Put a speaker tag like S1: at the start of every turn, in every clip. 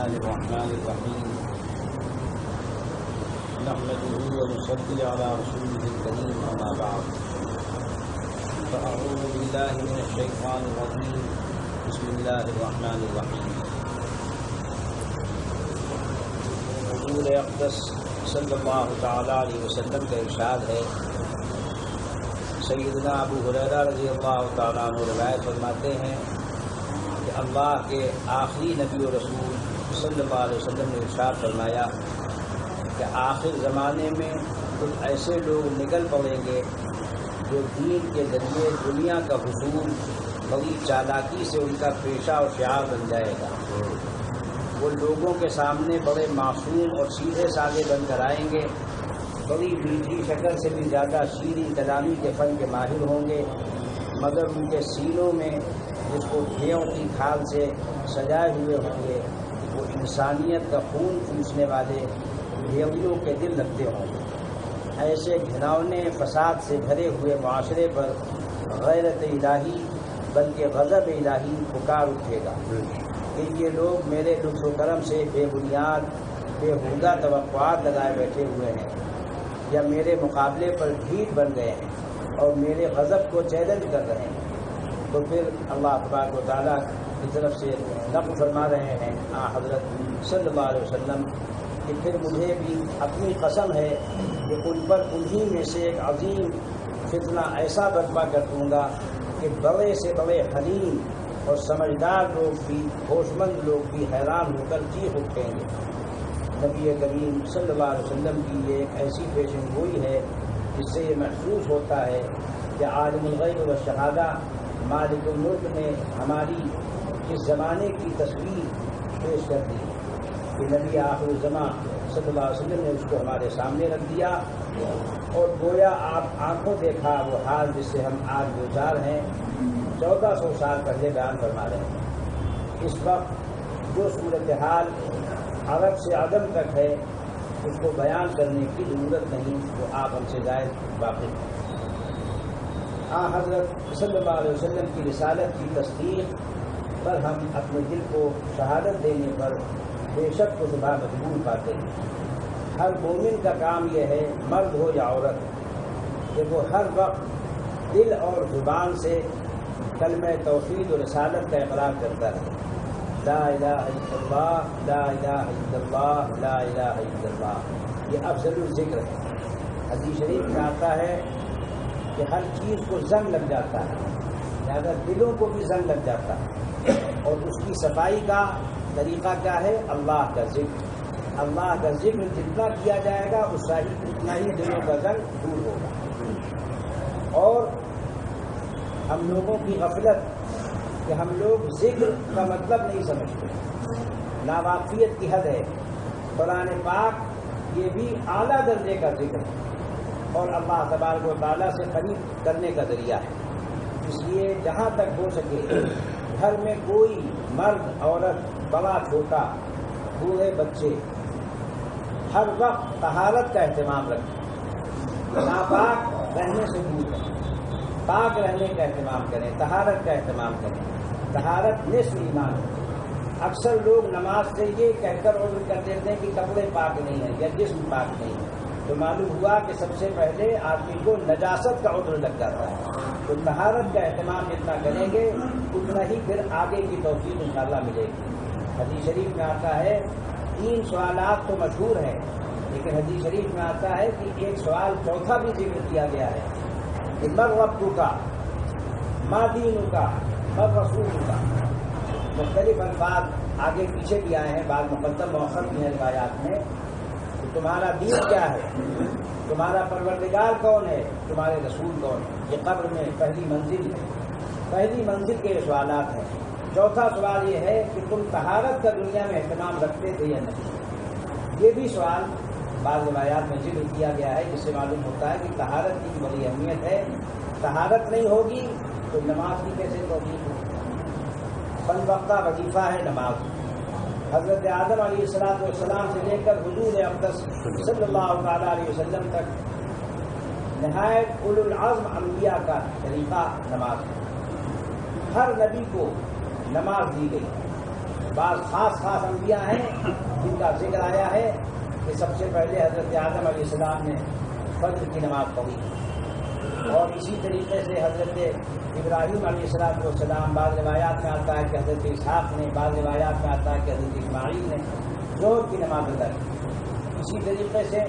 S1: الله الرحمن الرحيم نحمده ونصلي على رسوله الكريم أما بعد فأعوذ بالله من الشيطان الرجيم بسم الله الرحمن الرحيم رسول اقدس صلی اللہ تعالیٰ علیہ وسلم کا ارشاد ہے. سیدنا ابو ہریرہ رضی اللہ تعالیٰ عنہ روایت فرماتے ہیں کہ اللہ کے آخری نبی و رسول صلی اللہ علیہ وسلم نے ارشاد فرمایا کہ آخر زمانے میں کچھ ایسے لوگ نکل پڑیں گے جو دین کے ذریعے دنیا کا حصول بڑی چالاکی سے ان کا پیشہ اور شعار بن جائے گا. وہ لوگوں کے سامنے بڑے معصوم اور سیدھے سادے بن کر آئیں گے. بڑی میٹھی شکل سے بھی زیادہ شیریں کلامی کے فن کے ماہر ہوں گے، مگر ان کے سینوں میں جس کو گھیوں کی کھال سے سجائے ہوئے ہوں گے وہ انسانیت کا خون چوسنے والے بھیڑیوں کے دل رکھتے ہوں گے. ایسے گھناؤنے فساد سے بھرے ہوئے معاشرے پر غیرت الہی بلکہ غضب الہی پکار اٹھے گا کہ یہ لوگ میرے لطف و کرم سے بے بنیاد بےہودہ توقعات لگائے بیٹھے ہوئے ہیں یا میرے مقابلے پر ڈھیٹ بن گئے ہیں اور میرے غضب کو چیلنج کر رہے ہیں. تو پھر اللہ تبارک و تعالیٰ کی طرف سے نقل فرما رہے ہیں حضرت صلی اللہ علیہ وسلم کہ پھر مجھے بھی اپنی قسم ہے کہ ان پر انہی میں سے ایک عظیم فتنہ ایسا برپا کر دوں گا کہ بڑے سے بڑے حلیم اور سمجھدار لوگ بھی ہوش مند لوگ بھی حیران ہو کر چیخ اٹھیں گے. نبی کریم صلی اللہ علیہ وسلم کی یہ ایک ایسی پیشن گوئی ہے جس سے یہ محسوس ہوتا ہے کہ عالم الغیب و شہادہ مالک الملک نے ہماری اس زمانے کی تصویر پیش کر دی کہ نبی آخر الزمان صلی اللہ علیہ وسلم نے اس کو ہمارے سامنے رکھ دیا اور گویا آپ آنکھوں دیکھا وہ حال جس سے ہم آج دوچار ہیں 1400 سال پہلے بیان فرما رہے ہیں. اس وقت جو صورتحال عرب سے عدم تک ہے اس کو بیان کرنے کی ضرورت نہیں، وہ آپ ہم سے زائد واقف ہیں. حضرت صلی اللہ علیہ وسلم کی رسالت کی تصدیق پر ہم اپنے دل کو شہادت دینے پر بے شک و شبہ مجبور پاتے ہیں. ہر مومن کا کام یہ ہے، مرد ہو یا عورت، کہ وہ ہر وقت دل اور زبان سے کلمہ توحید و رسالت کا اقرار کرتا رہے. لا الہ الا اللہ، لا الہ الا اللہ، لا الہ الا اللہ. یہ افضل الذکر ہے. حدیث شریف میں آتا ہے کہ ہر چیز کو زنگ لگ جاتا ہے، لہذا دلوں کو بھی زنگ لگ جاتا ہے، اور اس کی صفائی کا طریقہ کیا ہے؟ اللہ کا ذکر. اللہ کا ذکر جتنا کیا جائے گا اتنا ہی دلوں کا زنگ دور ہوگا. اور ہم لوگوں کی غفلت کہ ہم لوگ ذکر کا مطلب نہیں سمجھتے، ناواقفیت کی حد ہے. قرآن پاک یہ بھی اعلیٰ درجے کا ذکر ہے اور اللہ تبارک و تعالیٰ سے قریب کرنے کا ذریعہ ہے. اس لیے جہاں تک ہو سکے گھر میں کوئی مرد عورت بڑا چھوٹا بوڑھے بچے ہر وقت طہارت کا اہتمام رکھیں، ناپاک رہنے سے دور رہیں، پاک رہنے کا اہتمام کریں، طہارت کا اہتمام کریں. طہارت نصف ایمان ہے. اکثر لوگ نماز سے یہ کہہ کر عذر کر دیتے ہیں کہ کپڑے پاک نہیں ہیں یا جسم پاک نہیں ہے، تو معلوم ہوا کہ سب سے پہلے آدمی کو نجاست کا عذر لگ جاتا ہے. تو طہارت کا اہتمام جتنا کریں گے اتنا ہی پھر آگے کی توفیق انشاءاللہ ملے گی. حدیث شریف میں آتا ہے 3 سوالات تو مشہور ہیں، لیکن حدیث شریف میں آتا ہے کہ ایک سوال چوتھا بھی ذکر کیا گیا ہے کہ من ربک کا، ما دینک کا، من رسولک کا. مختلف الفاظ آگے پیچھے بھی آئے ہیں، بعض مقدم مؤخر بھی ہیں روایات میں. کہ تمہارا دین کیا ہے، تمہارا پروردگار کون ہے، تمہارے رسول کون ہے. یہ قبر میں پہلی منزل ہے، پہلی منزل کے سوالات ہیں. چوتھا سوال یہ ہے کہ تم طہارت کا دنیا میں اہتمام رکھتے تھے یا نہیں. یہ بھی سوال بعض روایات میں ذکر کیا گیا ہے، جس سے معلوم ہوتا ہے کہ طہارت کی بڑی اہمیت ہے. طہارت نہیں ہوگی تو نماز کی کیسے توفیق ہوگی. 5 وقتہ وظیفہ ہے نماز. حضرت آدم علیہ السلام سے لے کر حضور اقدس صلی اللہ تعالیٰ علیہ وسلم تک نہایت اولو العزم انبیاء کا طریقہ نماز ہے. ہر نبی کو نماز دی گئی. بعض خاص انبیاء ہیں جن کا ذکر آیا ہے کہ سب سے پہلے حضرت آدم علیہ السلام نے فجر کی نماز پڑھی، اور اسی طریقے سے حضرت ابراہیم علیہ السلام، بعض روایات میں آتا ہے کہ حضرت اسحاق نے، بعض روایات میں آتا ہے کہ حضرت اسماعیل نے ظہر کی نماز ادا کی۔ اسی طریقے سے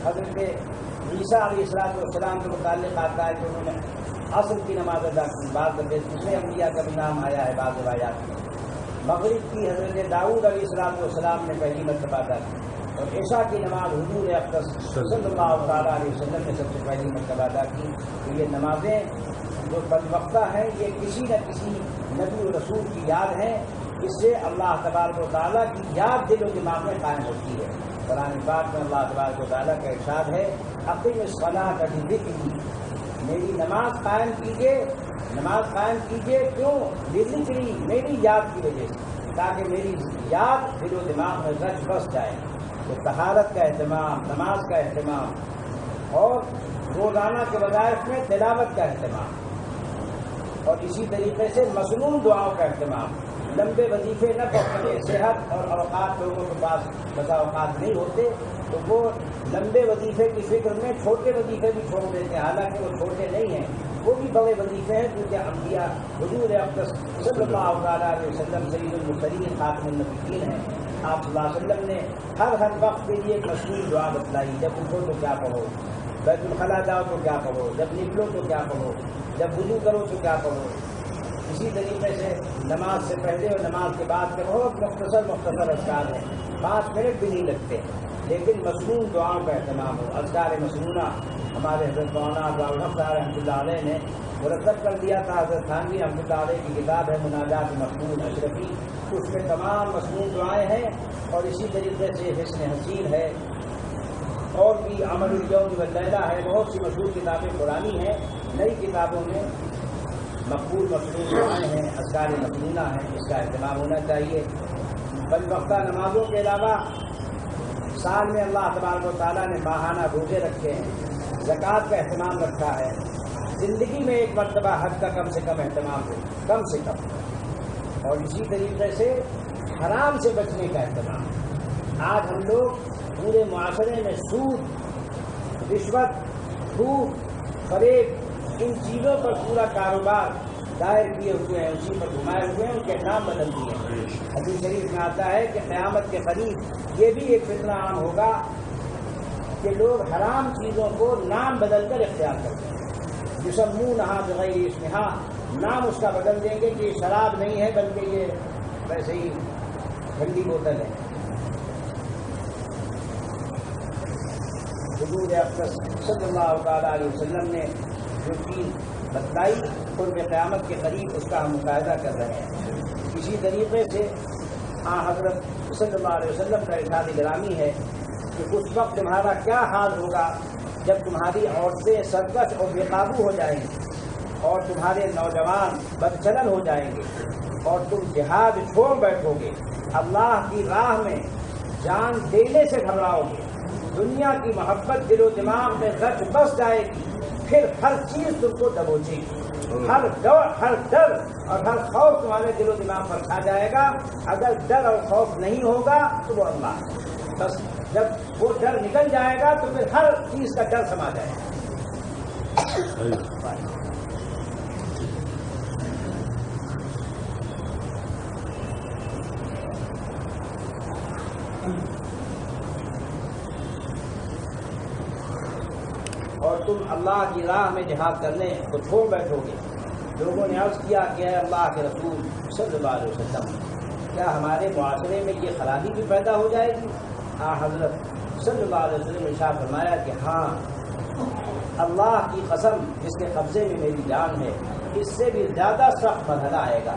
S1: حضرت عیسیٰ علیہ السلام کے متعلق آتا ہے کہ انہوں نے عصر کی نماز ادا کی۔ بعض دوسرے انبیاء کا بھی نام آیا ہے بعض روایات میں۔ مغرب کی حضرت داؤد علیہ السلام نے پہلی مرتبہ ادا کی، اور عشاء کی نماز حضور اقدس صلی اللہ تعالیٰ علیہ وسلم نے سب سے پہلی مرتبہ ادا کی۔ تو یہ نمازیں جو پنج وقتہ ہیں یہ کسی نہ کسی نبی و رسول کی یاد ہیں، اس سے اللہ تبارک و تعالیٰ کی یاد دل و دماغ میں قائم ہوتی ہے۔ قرآن پاک میں اللہ تبارک و تعالیٰ کا ارشاد ہے، اقیم الصلاۃ لذکری، میری نماز قائم کیجیے، نماز قائم کیجیے، کیوں؟ لذکری، میری یاد کی وجہ سے، تاکہ میری یاد دل و دماغ میں رچ بس جائے۔ تو طہارت کا اہتمام، نماز کا اہتمام، اور روزانہ کے وظائف میں تلاوت کا اہتمام، اور اسی طریقے سے مصنون دعاؤں کا اہتمام۔ لمبے وظیفے نہ پڑھنے، صحت اور اوقات لوگوں کے پاس بسا اوقات نہیں ہوتے، تو وہ لمبے وظیفے کی فکر میں چھوٹے وظیفے بھی چھوڑ دیتے ہیں، حالانکہ وہ چھوٹے نہیں ہیں، وہ بھی بڑے وظیفے ہیں، کیونکہ انبیاء حضور اقدس صلی اللہ تعالیٰ علیہ وسلم سید المرسلین خاتم النبیین ہیں۔ آپ صلی اللہ علیہ وسلم نے ہر وقت کے لیے ایک مشہور دعا بتلائی، جب اٹھو تو کیا پڑھو، بیت الخلاء جاؤ تو کیا پڑھو، جب نکلو تو کیا پڑھو، جب وضو کرو تو کیا پڑھو۔ اسی طریقے سے نماز سے پہلے اور نماز کے بعد کے بہت مختصر اذکار ہیں، 5 منٹ بھی نہیں لگتے، لیکن مصنون دعاؤں کا اہتمام ہو۔ اذکار مصنونہ ہمارے حضرت مولانا ابوالحق صاحب رحمۃ اللہ علیہ نے مرتب کر دیا تھا۔ حضرت تھانوی رحمۃ اللہ علیہ کی کتاب ہے مناجات مقبول اشرفی، اس میں تمام مصنون دعائیں ہیں، اور اسی طریقے سے حسن حسین ہے، اور بھی عمل الیوم واللیلہ ہے، بہت سی مشہور کتابیں پرانی ہیں، نئی کتابوں میں مقبول مصنون دعائیں ہیں، اذکار مصنونہ ہیں، اس کا اہتمام ہونا چاہیے۔ پنج وقتہ نمازوں کے علاوہ سال میں اللہ تبارک و تعالیٰ نے ماہانہ روزے رکھے ہیں، زکوٰۃ کا اہتمام رکھا ہے، زندگی میں ایک مرتبہ حج کا کم سے کم اہتمام ہو، کم سے کم، اور اسی طریقے سے حرام سے بچنے کا اہتمام۔ آج ہم لوگ پورے معاشرے میں سود، رشوت، گھوس، فریب، ان چیزوں پر پورا کاروبار دائر کیے ہوئے ہیں، اسی پر گھمائے ہوئے ہیں، ان کے نام بدل دیے ہیں۔ حدیث شریف میں آتا ہے کہ قیامت کے قریب یہ بھی ایک فتنہ عام ہوگا کہ لوگ حرام چیزوں کو نام بدل کر اختیار کرتے ہیں، یسمونہا بغیر اسمہا، نام اس کا بدل دیں گے کہ یہ شراب نہیں ہے بلکہ یہ ویسے ہی ٹھنڈی بوتل ہے۔ حضور اقدس صلی اللہ تعالیٰ علیہ وسلم نے جو چیز بتلائی قرب قیامت کے قریب اس کا ہم مشاہدہ کر رہے ہیں۔ اسی طریقے سے حضرت صلی اللہ علیہ وسلم کا ارشاد گرامی ہے کہ اس وقت تمہارا کیا حال ہوگا جب تمہاری عورتیں سرکش اور بے قابو ہو جائیں گی، اور تمہارے نوجوان بدچلن ہو جائیں گے، اور تم جہاد چھوڑ بیٹھو گے، اللہ کی راہ میں جان دینے سے گھبراؤ گے، دنیا کی محبت دل و دماغ میں رچ بس جائے گی، پھر ہر چیز تم کو دبوچے گی، ہر ڈر اور ہر خوف تمہارے دل و دماغ پر کھا جائے گا۔ اگر ڈر اور خوف نہیں ہوگا تو وہ اللہ ہے، بس جب وہ ڈر نکل جائے گا تو پھر ہر چیز کا ڈر سما جائے گا۔ اور تم اللہ کی راہ میں جہاد کرنے کو چھوڑ بیٹھو گے۔ لوگوں نے عرض کیا کہ اے اللہ کے رسول صلی اللہ علیہ وسلم، کیا ہمارے معاشرے میں یہ خرابی بھی پیدا ہو جائے گی؟ حضرت صلی اللہ علیہ وسلم نے ارشاد فرمایا کہ ہاں، اللہ کی قسم جس کے قبضے میں میری جان ہے، اس سے بھی زیادہ سخت مرحلہ آئے گا۔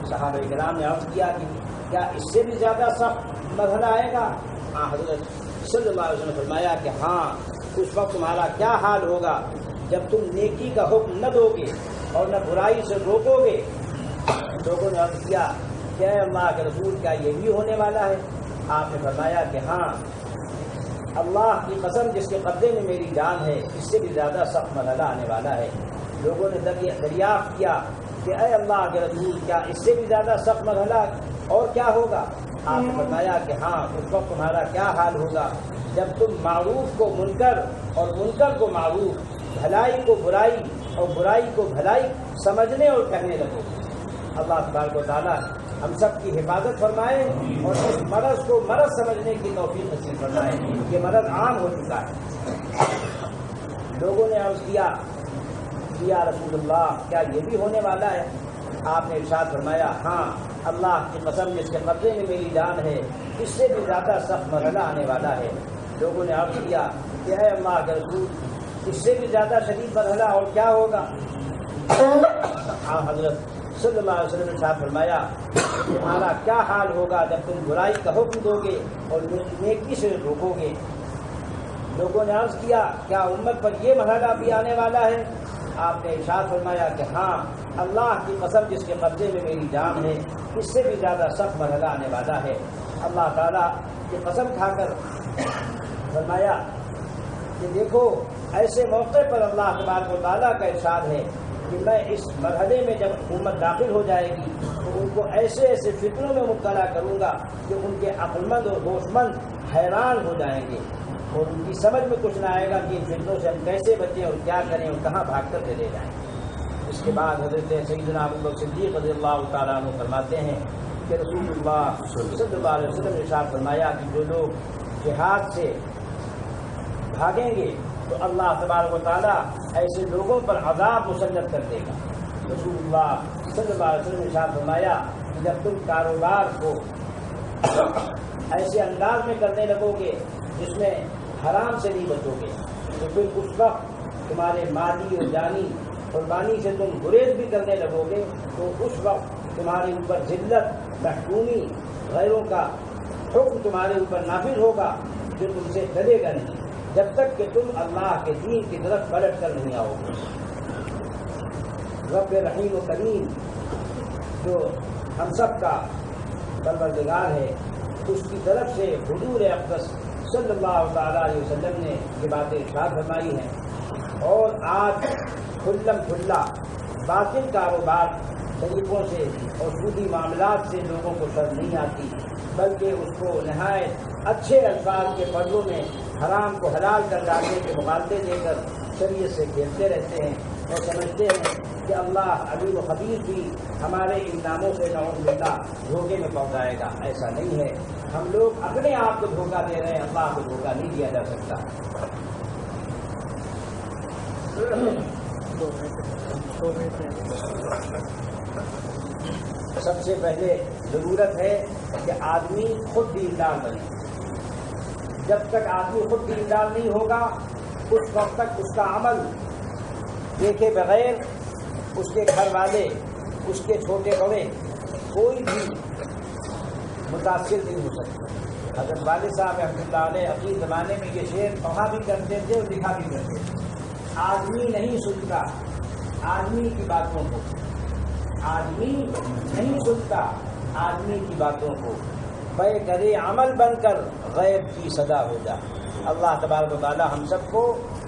S1: صحابہ کرام نے عرض کیا کہ کیا اس سے بھی زیادہ سخت مرحلہ آئے گا؟ حضرت صلی اللہ علیہ وسلم نے فرمایا کہ ہاں، اس وقت تمہارا کیا حال ہوگا جب تم نیکی کا حکم نہ دو گے اور نہ برائی سے روکو گے۔ لوگوں نے عرض کیا کہ اے اللہ کے رسول، کیا یہ بھی ہونے والا ہے؟ آپ نے فرمایا کہ ہاں، اللہ کی قسم جس کے قبضے میں میری جان ہے، اس سے بھی زیادہ سخت مرحلہ آنے والا ہے۔ لوگوں نے دریافت کیا کہ اے اللہ کے رسول، کیا اس سے بھی زیادہ سخت مرحلہ اور کیا ہوگا؟ آپ نے بتایا کہ ہاں اس وقت تمہارا کیا حال ہوگا جب تم معروف کو منکر اور منکر کو معروف، بھلائی کو برائی اور برائی کو بھلائی سمجھنے اور کہنے لگو گے۔ اللہ تبارک و تعالیٰ ہم سب کی حفاظت فرمائے اور اس مرض کو مرض سمجھنے کی توفیق نصیب فرمائے۔ یہ مرض عام ہو چکا ہے۔ لوگوں نے عرض کیا یا رسول اللہ کیا یہ بھی ہونے والا ہے؟ آپ نے ارشاد فرمایا ہاں اللہ کی قسم جس کے قبضے میں میری جان ہے اس سے بھی زیادہ سخت مرحلہ آنے والا ہے۔ لوگوں نے عرض کیا کہ اے اللہ کے رسول اس سے بھی زیادہ شدید مرحلہ اور کیا ہوگا؟ حضرت صلی اللہ علیہ وسلم نے ارشاد فرمایا تمہارا کیا حال ہوگا جب تم برائی کا حکم دو گے اور نیکی سے روکو گے۔ لوگوں نے عرض کیا کیا امت پر یہ مرحلہ بھی آنے والا ہے؟ آپ نے ارشاد فرمایا کہ ہاں اللہ کی قسم جس کے قبضے میں میری جان ہے اس سے بھی زیادہ سخت مرحلہ آنے والا ہے۔ اللہ تعالیٰ کی قسم کھا کر فرمایا کہ دیکھو ایسے موقع پر اللہ تبارک و تعالیٰ کا ارشاد ہے کہ میں اس مرحلے میں جب حکومت داخل ہو جائے گی تو ان کو ایسے ایسے فتنوں میں مبتلا کروں گا کہ ان کے عقل مند اور ہوش مند حیران ہو جائیں گے اور ان کی سمجھ میں کچھ نہ آئے گا کہ ان فتنوں سے ہم کیسے بچیں اور کیا کریں اور کہاں بھاگ کر چلے جائیں۔ اس کے بعد حضرت سیدنا ابوبکر صدیق رضی اللہ تعالیٰ عنہ فرماتے ہیں کہ رسول اللہ صلی اللہ علیہ وسلم نے ارشاد فرمایا کہ جو لوگ جہاد سے بھاگیں گے تو اللہ تبارک و تعالیٰ ایسے لوگوں پر عذاب مسلط کر دے گا۔ رسول اللہ صلی اللہ علیہ وسلم نے ارشاد فرمایا کہ جب تم کاروبار کو ایسے انداز میں کرنے لگو گے جس میں حرام سے نہیں بچو گے تو پھر اس وقت تمہارے مالی اور جانی قربانی سے تم گریز بھی کرنے لگو گے تو اس وقت تمہارے اوپر ذلت، محکومی، غیروں کا حکم تمہارے اوپر نافذ ہوگا جو تم سے ڈرے گا نہیں جب تک کہ تم اللہ کے دین کی طرف پلٹ کر نہیں آؤ گے۔ رب رحیم و کریم جو ہم سب کا پروردگار ہے اس کی طرف سے حضور اقدس صلی اللہ تعالیٰ علیہ وسلم نے یہ باتیں ارشاد فرمائی ہیں اور آج کھلم کھلا باطل کاروبار طریقوں سے اور سودی معاملات سے لوگوں کو شرم نہیں آتی بلکہ اس کو نہایت اچھے الفاظ کے پردوں میں حرام کو حلال کر ڈالنے کے مغالطے دے کر شریعت سے کھیلتے رہتے ہیں اور سمجھتے ہیں کہ اللہ علیم و خبیر بھی ہمارے ان ناموں سے نعوذ باللہ دھوکے میں پہنچائے گا۔ ایسا نہیں ہے، ہم لوگ اپنے آپ کو دھوکہ دے رہے ہیں، اللہ کو دھوکہ نہیں دیا جا سکتا۔ سب سے پہلے ضرورت ہے کہ آدمی خود دیندار بنے۔ جب تک آدمی خود دیندار نہیں ہوگا اس وقت تک اس کا عمل دیکھے بغیر اس کے گھر والے، اس کے چھوٹے بڑے کوئی بھی متاثر نہیں ہو سکتے۔ حضرت والد صاحب رحمۃ اللہ علیہ اپنے زمانے میں یہ شعر پڑھا بھی کرتے تھے اور لکھا بھی کرتے تھے، آدمی نہیں سنتا آدمی کی باتوں کو، آدمی نہیں سنتا آدمی کی باتوں کو، بے کرے عمل بن کر غیب کی صدا ہو جا۔ اللہ تبارک و تعالی ہم سب کو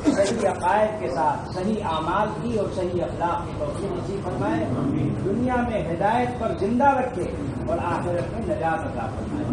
S1: صحیح عقائد کے ساتھ صحیح اعمال کی اور صحیح اخلاق کی توفیق نصیب فرمائے، دنیا میں ہدایت پر زندہ رکھے اور آخرت میں نجات عطا فرمائے۔